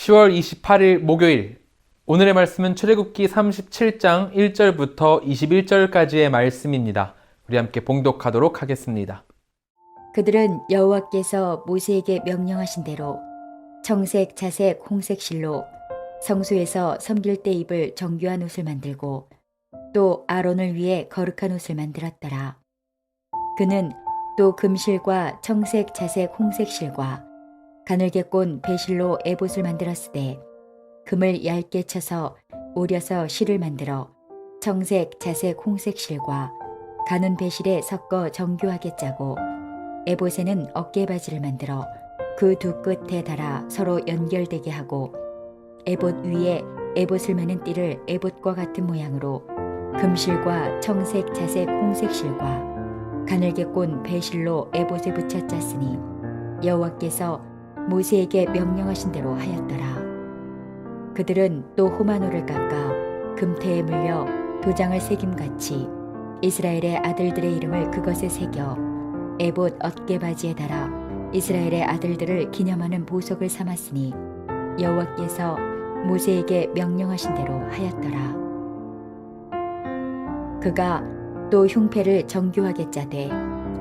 10월 28일 목요일, 오늘의 말씀은 출애굽기 37장 1절부터 21절까지의 말씀입니다. 우리 함께 봉독하도록 하겠습니다. 그들은 여호와께서 모세에게 명령하신 대로 청색, 자색, 홍색 실로 성소에서 섬길 때 입을 정교한 옷을 만들고 또 아론을 위해 거룩한 옷을 만들었더라. 그는 또 금실과 청색, 자색, 홍색 실과 가늘게 꼰 배실로 에봇을 만들었으되 금을 얇게 쳐서 오려서 실을 만들어 청색, 자색, 홍색 실과 가는 배실에 섞어 정교하게 짜고 에봇에는 어깨바지를 만들어 그 두 끝에 달아 서로 연결되게 하고 에봇 위에 에봇을 매는 띠를 에봇과 같은 모양으로 금실과 청색, 자색, 홍색 실과 가늘게 꼰 배실로 에봇에 붙여 짰으니 여호와께서 모세에게 명령하신 대로 하였더라. 그들은 또 호마노를 깎아 금태에 물려 도장을 새김같이 이스라엘의 아들들의 이름을 그것에 새겨 에봇 어깨바지에 달아 이스라엘의 아들들을 기념하는 보석을 삼았으니 여호와께서 모세에게 명령하신 대로 하였더라. 그가 또 흉패를 정교하게 짜되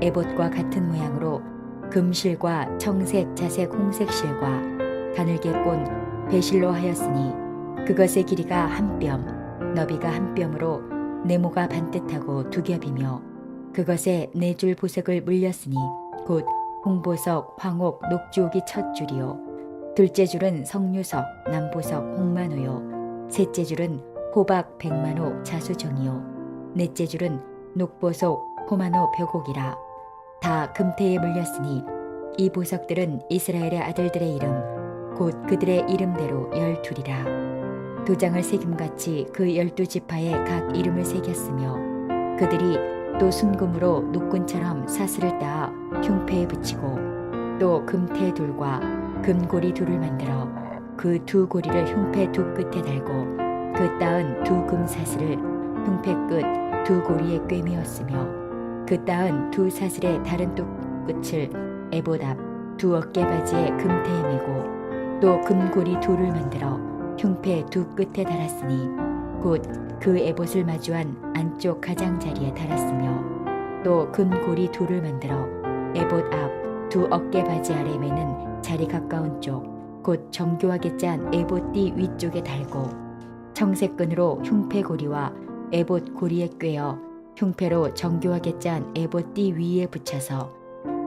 에봇과 같은 모양으로 금실과 청색, 자색, 홍색 실과 가늘게 꼰 배실로 하였으니 그것의 길이가 한 뼘, 너비가 한 뼘으로 네모가 반듯하고 두 겹이며 그것에 네 줄 보석을 물렸으니 곧 홍보석, 황옥, 녹주옥이 첫 줄이요 둘째 줄은 석류석, 남보석, 홍만호요 셋째 줄은 호박, 백만호, 자수정이요 넷째 줄은 녹보석, 호만호, 벽옥이라 다 금태에 물렸으니 이 보석들은 이스라엘의 아들들의 이름 곧 그들의 이름대로 12이라. 도장을 새김같이 그 12지파에 각 이름을 새겼으며 그들이 또 순금으로 녹군처럼 사슬을 따아 흉패에 붙이고 또 금태 둘과 금고리 둘을 만들어 그 두 고리를 흉패 두 끝에 달고 그 따은 두 금사슬을 흉패 끝 두 고리에 꿰매었으며 그 따은 두 사슬의 다른 두 끝을 에봇 앞 두 어깨바지에 금태에 매고 또 금고리 둘을 만들어 흉패 두 끝에 달았으니 곧 그 에봇을 마주한 안쪽 가장자리에 달았으며 또 금고리 둘을 만들어 에봇 앞 두 어깨바지 아래 매는 자리 가까운 쪽 곧 정교하게 짠 에봇 띠 위쪽에 달고 청색끈으로 흉패 고리와 에봇 고리에 꿰어 흉패로 정교하게 짠 에봇 띠 위에 붙여서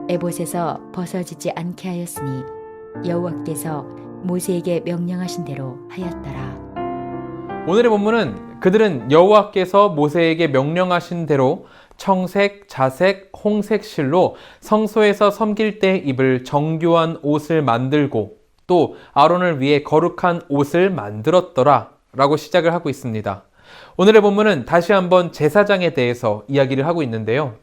에봇에서 벗어지지 않게 하였으니 여호와께서 모세에게 명령하신 대로 하였더라. 오늘의 본문은 그들은 여호와께서 모세에게 명령하신 대로 청색, 자색, 홍색 실로 성소에서 섬길 때 입을 정교한 옷을 만들고 또 아론을 위해 거룩한 옷을 만들었더라 라고 시작을 하고 있습니다. 오늘의 본문은 다시 한번 제사장에 대해서 이야기를 하고 있는데요.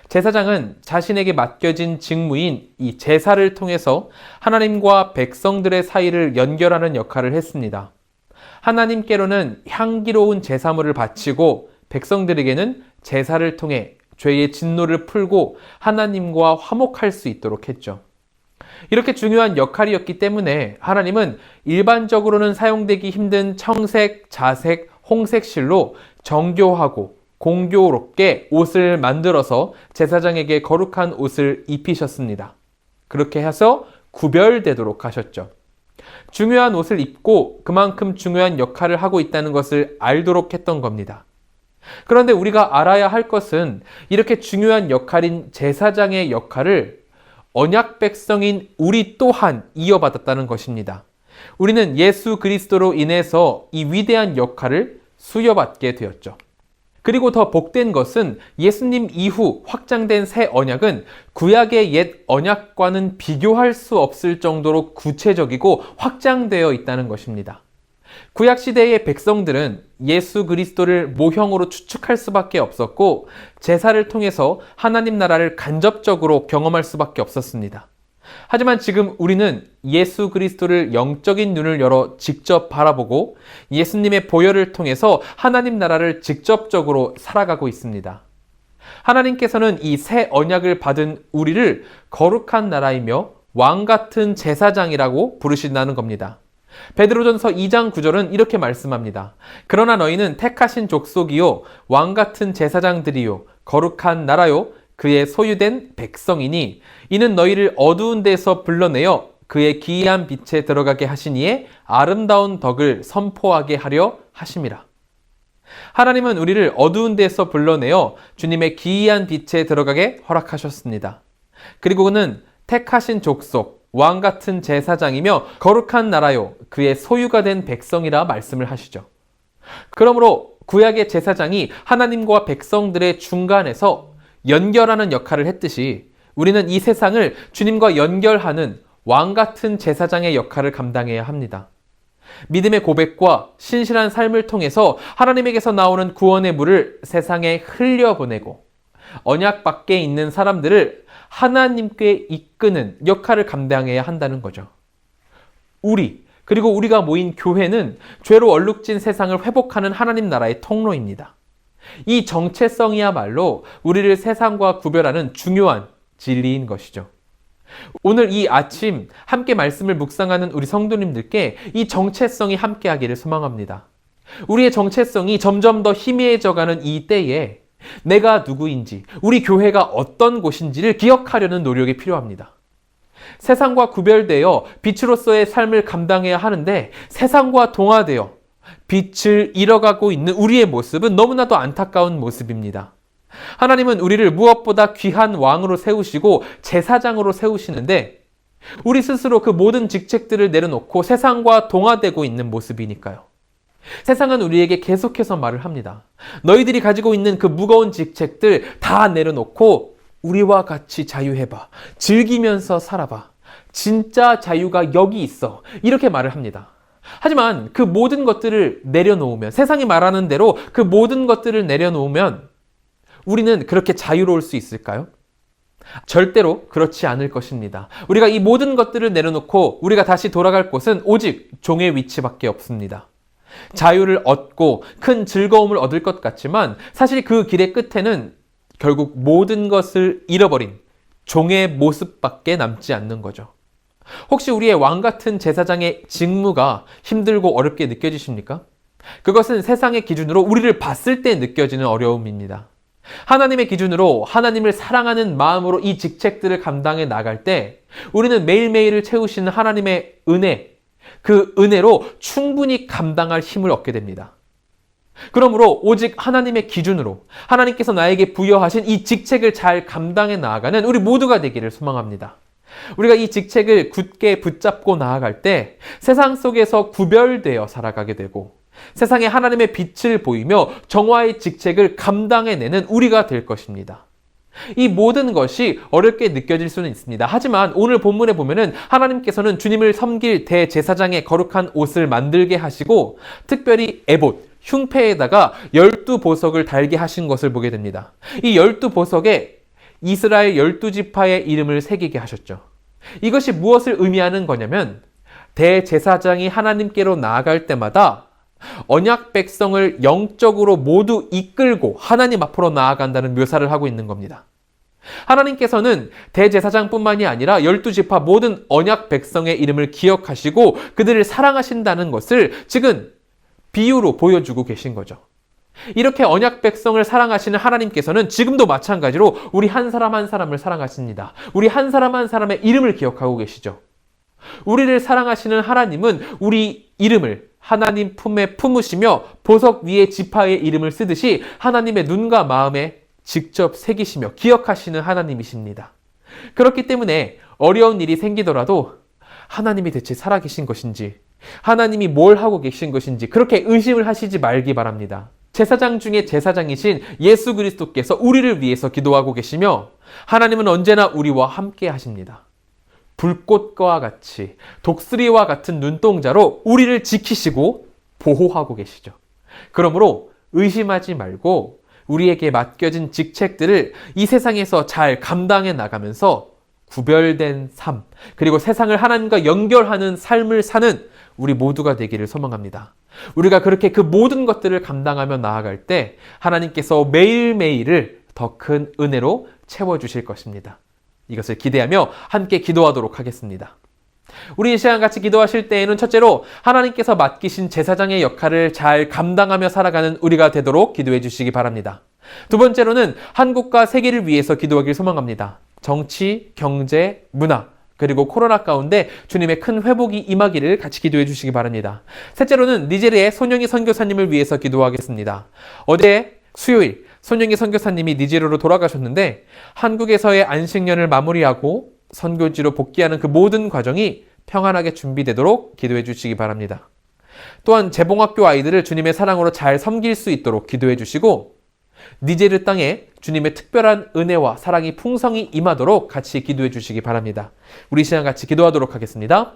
제사장은 자신에게 맡겨진 직무인 이 제사를 통해서 하나님과 백성들의 사이를 연결하는 역할을 했습니다. 하나님께로는 향기로운 제사물을 바치고 백성들에게는 제사를 통해 죄의 진노를 풀고 하나님과 화목할 수 있도록 했죠. 이렇게 중요한 역할이었기 때문에 하나님은 일반적으로는 사용되기 힘든 청색, 자색, 홍색 실로 정교하고 공교롭게 옷을 만들어서 제사장에게 거룩한 옷을 입히셨습니다. 그렇게 해서 구별되도록 하셨죠. 중요한 옷을 입고 그만큼 중요한 역할을 하고 있다는 것을 알도록 했던 겁니다. 그런데 우리가 알아야 할 것은 이렇게 중요한 역할인 제사장의 역할을 언약 백성인 우리 또한 이어받았다는 것입니다. 우리는 예수 그리스도로 인해서 이 위대한 역할을 수여받게 되었죠. 그리고 더 복된 것은 예수님 이후 확장된 새 언약은 구약의 옛 언약과는 비교할 수 없을 정도로 구체적이고 확장되어 있다는 것입니다. 구약 시대의 백성들은 예수 그리스도를 모형으로 추측할 수밖에 없었고 제사를 통해서 하나님 나라를 간접적으로 경험할 수밖에 없었습니다. 하지만 지금 우리는 예수 그리스도를 영적인 눈을 열어 직접 바라보고 예수님의 보혈을 통해서 하나님 나라를 직접적으로 살아가고 있습니다. 하나님께서는 이 새 언약을 받은 우리를 거룩한 나라이며 왕 같은 제사장이라고 부르신다는 겁니다. 베드로전서 2장 9절은 이렇게 말씀합니다. 그러나 너희는 택하신 족속이요 왕 같은 제사장들이요 거룩한 나라요 그의 소유된 백성이니 이는 너희를 어두운 데서 불러내어 그의 기이한 빛에 들어가게 하시니에 아름다운 덕을 선포하게 하려 하심이라. 하나님은 우리를 어두운 데서 불러내어 주님의 기이한 빛에 들어가게 허락하셨습니다. 그리고 그는 택하신 족속, 왕 같은 제사장이며 거룩한 나라요 그의 소유가 된 백성이라 말씀을 하시죠. 그러므로 구약의 제사장이 하나님과 백성들의 중간에서 연결하는 역할을 했듯이 우리는 이 세상을 주님과 연결하는 왕 같은 제사장의 역할을 감당해야 합니다. 믿음의 고백과 신실한 삶을 통해서 하나님에게서 나오는 구원의 물을 세상에 흘려보내고 언약 밖에 있는 사람들을 하나님께 이끄는 역할을 감당해야 한다는 거죠. 그리고 우리가 모인 교회는 죄로 얼룩진 세상을 회복하는 하나님 나라의 통로입니다. 이 정체성이야말로 우리를 세상과 구별하는 중요한 진리인 것이죠. 오늘 이 아침 함께 말씀을 묵상하는 우리 성도님들께 이 정체성이 함께하기를 소망합니다. 우리의 정체성이 점점 더 희미해져가는 이 때에 내가 누구인지, 우리 교회가 어떤 곳인지를 기억하려는 노력이 필요합니다. 세상과 구별되어 빛으로서의 삶을 감당해야 하는데 세상과 동화되어 빛을 잃어가고 있는 우리의 모습은 너무나도 안타까운 모습입니다. 하나님은 우리를 무엇보다 귀한 왕으로 세우시고 제사장으로 세우시는데 우리 스스로 그 모든 직책들을 내려놓고 세상과 동화되고 있는 모습이니까요. 세상은 우리에게 계속해서 말을 합니다. 너희들이 가지고 있는 그 무거운 직책들 다 내려놓고 우리와 같이 자유해봐. 즐기면서 살아봐. 진짜 자유가 여기 있어. 이렇게 말을 합니다. 하지만 그 모든 것들을 내려놓으면, 세상이 말하는 대로 그 모든 것들을 내려놓으면 우리는 그렇게 자유로울 수 있을까요? 절대로 그렇지 않을 것입니다. 우리가 이 모든 것들을 내려놓고 우리가 다시 돌아갈 곳은 오직 종의 위치밖에 없습니다. 자유를 얻고 큰 즐거움을 얻을 것 같지만 사실 그 길의 끝에는 결국 모든 것을 잃어버린 종의 모습밖에 남지 않는 거죠. 혹시 우리의 왕 같은 제사장의 직무가 힘들고 어렵게 느껴지십니까? 그것은 세상의 기준으로 우리를 봤을 때 느껴지는 어려움입니다. 하나님의 기준으로 하나님을 사랑하는 마음으로 이 직책들을 감당해 나갈 때 우리는 매일매일을 채우시는 하나님의 은혜, 그 은혜로 충분히 감당할 힘을 얻게 됩니다. 그러므로 오직 하나님의 기준으로 하나님께서 나에게 부여하신 이 직책을 잘 감당해 나아가는 우리 모두가 되기를 소망합니다. 우리가 이 직책을 굳게 붙잡고 나아갈 때 세상 속에서 구별되어 살아가게 되고 세상에 하나님의 빛을 보이며 정화의 직책을 감당해내는 우리가 될 것입니다. 이 모든 것이 어렵게 느껴질 수는 있습니다. 하지만 오늘 본문에 보면은 하나님께서는 주님을 섬길 대제사장의 거룩한 옷을 만들게 하시고 특별히 에봇, 흉패에다가 12보석을 달게 하신 것을 보게 됩니다. 이 12보석에 이스라엘 12지파의 이름을 새기게 하셨죠. 이것이 무엇을 의미하는 거냐면 대제사장이 하나님께로 나아갈 때마다 언약 백성을 영적으로 모두 이끌고 하나님 앞으로 나아간다는 묘사를 하고 있는 겁니다. 하나님께서는 대제사장뿐만이 아니라 12지파 모든 언약 백성의 이름을 기억하시고 그들을 사랑하신다는 것을 지금 비유로 보여주고 계신 거죠. 이렇게 언약 백성을 사랑하시는 하나님께서는 지금도 마찬가지로 우리 한 사람 한 사람을 사랑하십니다. 우리 한 사람 한 사람의 이름을 기억하고 계시죠. 우리를 사랑하시는 하나님은 우리 이름을 하나님 품에 품으시며 보석 위에 지파의 이름을 쓰듯이 하나님의 눈과 마음에 직접 새기시며 기억하시는 하나님이십니다. 그렇기 때문에 어려운 일이 생기더라도 하나님이 대체 살아계신 것인지, 하나님이 뭘 하고 계신 것인지 그렇게 의심을 하시지 말기 바랍니다. 제사장 중에 제사장이신 예수 그리스도께서 우리를 위해서 기도하고 계시며 하나님은 언제나 우리와 함께 하십니다. 불꽃과 같이 독수리와 같은 눈동자로 우리를 지키시고 보호하고 계시죠. 그러므로 의심하지 말고 우리에게 맡겨진 직책들을 이 세상에서 잘 감당해 나가면서 구별된 삶, 그리고 세상을 하나님과 연결하는 삶을 사는 우리 모두가 되기를 소망합니다. 우리가 그렇게 그 모든 것들을 감당하며 나아갈 때 하나님께서 매일매일을 더 큰 은혜로 채워주실 것입니다. 이것을 기대하며 함께 기도하도록 하겠습니다. 우리 이 시간 같이 기도하실 때에는 첫째로 하나님께서 맡기신 제사장의 역할을 잘 감당하며 살아가는 우리가 되도록 기도해 주시기 바랍니다. 두 번째로는 한국과 세계를 위해서 기도하길 소망합니다. 정치, 경제, 문화, 그리고 코로나 가운데 주님의 큰 회복이 임하기를 같이 기도해 주시기 바랍니다. 셋째로는 니제리아의 손영희 선교사님을 위해서 기도하겠습니다. 어제 수요일 손영희 선교사님이 니제리아로 돌아가셨는데 한국에서의 안식년을 마무리하고 선교지로 복귀하는 그 모든 과정이 평안하게 준비되도록 기도해 주시기 바랍니다. 또한 재봉학교 아이들을 주님의 사랑으로 잘 섬길 수 있도록 기도해 주시고 니제르 땅에 주님의 특별한 은혜와 사랑이 풍성히 임하도록 같이 기도해 주시기 바랍니다. 우리 시간 같이 기도하도록 하겠습니다.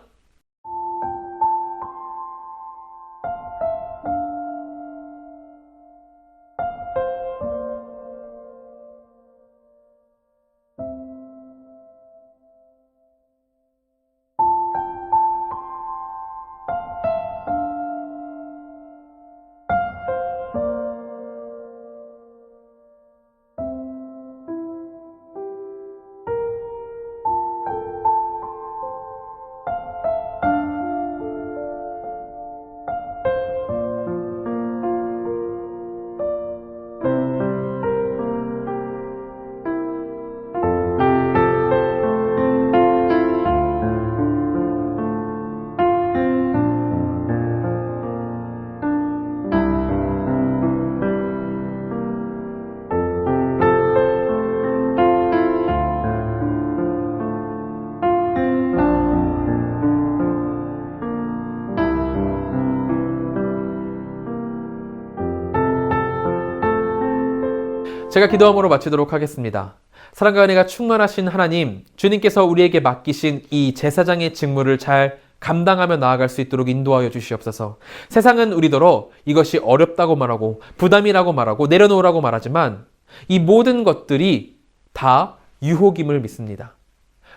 제가 기도함으로 마치도록 하겠습니다. 사랑과 은혜가 충만하신 하나님, 주님께서 우리에게 맡기신 이 제사장의 직무를 잘 감당하며 나아갈 수 있도록 인도하여 주시옵소서. 세상은 우리더러 이것이 어렵다고 말하고 부담이라고 말하고 내려놓으라고 말하지만 이 모든 것들이 다 유혹임을 믿습니다.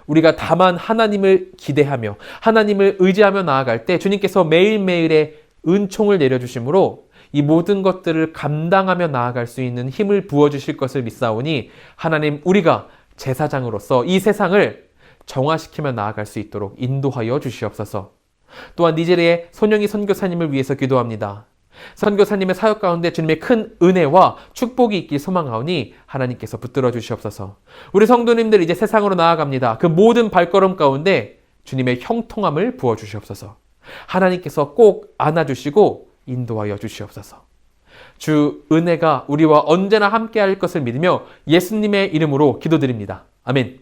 우리가 다만 하나님을 기대하며 하나님을 의지하며 나아갈 때 주님께서 매일매일의 은총을 내려주심으로 이 모든 것들을 감당하며 나아갈 수 있는 힘을 부어주실 것을 믿사오니 하나님, 우리가 제사장으로서 이 세상을 정화시키며 나아갈 수 있도록 인도하여 주시옵소서. 또한 니제리아의 손영희 선교사님을 위해서 기도합니다. 선교사님의 사역 가운데 주님의 큰 은혜와 축복이 있길 소망하오니 하나님께서 붙들어 주시옵소서. 우리 성도님들 이제 세상으로 나아갑니다. 그 모든 발걸음 가운데 주님의 형통함을 부어주시옵소서. 하나님께서 꼭 안아주시고 인도하여 주시옵소서. 주 은혜가 우리와 언제나 함께할 것을 믿으며 예수님의 이름으로 기도드립니다. 아멘.